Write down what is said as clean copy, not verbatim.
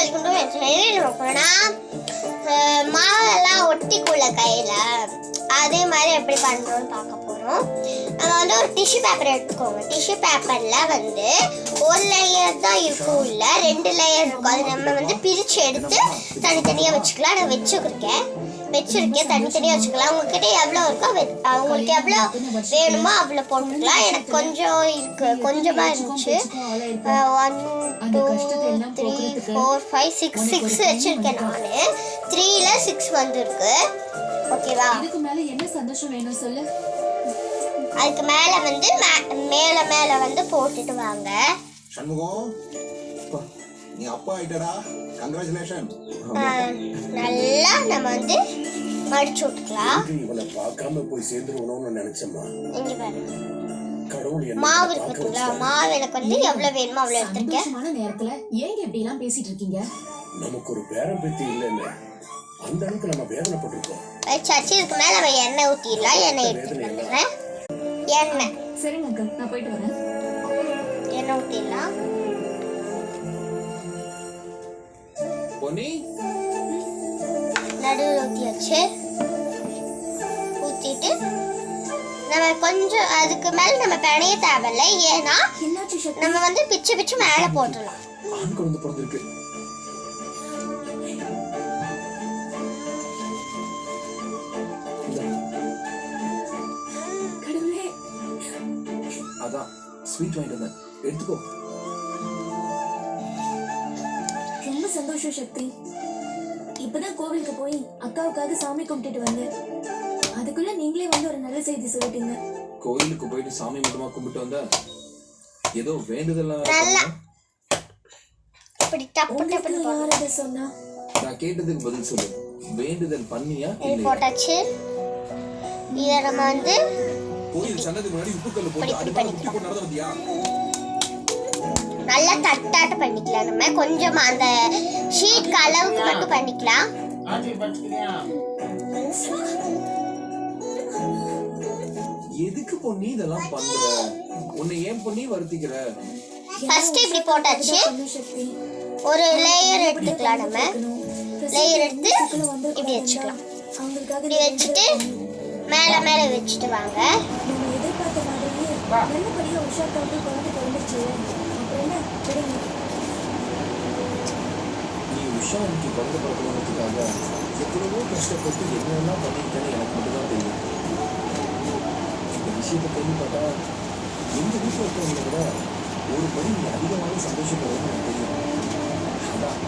Welcome போனா மாவெல்லாம் ஒட்டிக்குள்ள கையில அதே மாதிரி எப்படி பண்றோம்னு பார்க்க போறோம். நம்ம வந்து ஒரு டிஷ்யூ பேப்பர் எடுத்துக்கோங்க. டிஷ்யூ பேப்பர்ல வந்து ஒரு லேயர் தான் இருக்கும், இல்ல 2 லேயர் இருக்கும். அது நம்ம வந்து பிரிச்சு எடுத்து தனித்தனியா வச்சுக்கலாம். நான் வச்சிருக்கேன் தனித்தனியா வச்சுக்கலாம். உங்ககிட்ட எவ்வளவு இருக்கோ உங்களுக்கு எவ்வளவு வேணுமோ அவ்வளவு போட்டுக்கலாம். எனக்கு கொஞ்சம் இருக்கு, கொஞ்சமா இருந்துச்சு. 1 2 3 4 5 6 வச்சிருக்கேன் நானு. 3ல 6 வந்திருக்கு. ஓகேவா? இதுக்கு மேல என்ன சந்தோஷம் வேணும் சொல்லு. அதுக்கு மேல வந்து மேல வந்து போட்டுட்டு வாங்க. சண்முகம், நீ அப்பா ஆயிட்டடா. கங்க்ராச்சுலேஷன். நல்லா நம்ம வந்து மடிச்சு விட்டுக்கலாம். இவனை பார்க்காம போய் சேர்ந்துருவோம்னு நினைச்சேம்மா. இங்க பாருங்க, கடவுள் என்ன மாவு இருக்குங்களா? மாவு எனக்கு வந்து எவ்வளவு வேணுமோ அவ்வளவு எடுத்துருக்கேன். சந்தோஷமான நேரத்துல ஏங்க இப்படி எல்லாம் பேசிட்டு இருக்கீங்க? நமக்கு ஒரு பேரம் பேத்தி இல்லைன்னு அந்த அளவுக்கு நம்ம வேதனைப்பட்டிருக்கோம். சச்சி இதுக்கு மேல நம்ம எண்ணெய் ஊத்திடலாம். எண்ணெய் எடுத்துட்டு வந்துடுறேன். எண்ணெய் சரிங்க அக்கா, நான் போயிட்டு வரேன். எண்ணெய் ஊத்திடலாம். பொன்னி, நடுவில் ஊற்றியாச்சு. ஊற்றிட்டு நம்ம கொஞ்சம் அதுக்கு மேலே நம்ம பிணைய தேவையில்லை. ஏன்னா என்னாச்சு சக்தி? நம்ம வந்து பிச்சு பிச்சு மேலே போட்டுடலாம். ஆண் குழந்தை பிறந்திருக்கு. கடவுளே, அதான் ஸ்வீட் வாங்கிட்டு வந்தேன், எடுத்துக்கோ. ரொம்ப சந்தோஷம் சக்தி. இப்பதான் கோவிலுக்கு போய் அக்காவுக்காக சாமி கும்பிட்டுட்டு வந்தேன். அதுக்குள்ள நீங்களே வந்து ஒரு நல்ல செய்தி சொல்லிட்டீங்க. கோயிலுக்கு போயிட்டு சாமி மட்டுமா கும்பிட்டு வந்த? ஏதோ வேண்டுதல்லாம் நல்லா இப்படி டப்பு உங்களுக்கு டப்புன்னு யார் அதை சொன்னா? நான் கேட்டதுக்கு பதில் சொல்லு. வேண்டுதல் பண்ணியா இது இல்லையா? போட்டாச்சு. இதை நம்ம வந்து கோயில் சன்னதிக்கு முன்னாடி உப்பு கல்லு போட்டு இப்படி அடிப்பால குட்டி போட்டு நடந்து வந்தியா? நல்லா தட்டாட்ட பண்ணிக்கலாம். நம்ம கொஞ்சமா அந்த ஷீட் அளவுக்கு மட்டும் பண்ணிக்கலாம். எதுக்கு பொண்ணி இதெல்லாம் பண்ற? உன்னை ஏன் பொண்ணி வருத்திக்கிற? ஃபர்ஸ்ட் இப்படி போட்டாச்சு. சொல்லு சக்தி. ஒரு லேயர் எடுத்துக்கலாம். நம்ம லேயர் எடுத்து இப்படி வச்சுக்கலாம். அவங்களுக்காக இப்படி வச்சுட்டு மேலே மேலே வச்சுட்டு வாங்க. நம்ம எதிர்பார்த்த மாதிரியே நல்லபடியா உஷாக்காவுக்கு குழந்தை பிறந்துச்சு. அப்புறம் என்ன விடுங்க. நீ உஷா இன்னைக்கு குழந்தை பிறக்கணுன்றதுக்காக எவ்வளவோ கஷ்டப்பட்டு என்னெல்லாம் பண்ணிருக்கேன்னு எனக்கு மட்டும்தான் தெரியும். இந்த விஷயத்தை கேள்விப்பட்டா எங்க வீட்டில் இருக்கிறவங்கள விட ஒரு படி நீ அதிகமாக சந்தோஷப்படுறதுன்னு எனக்கு தெரியும். அதான்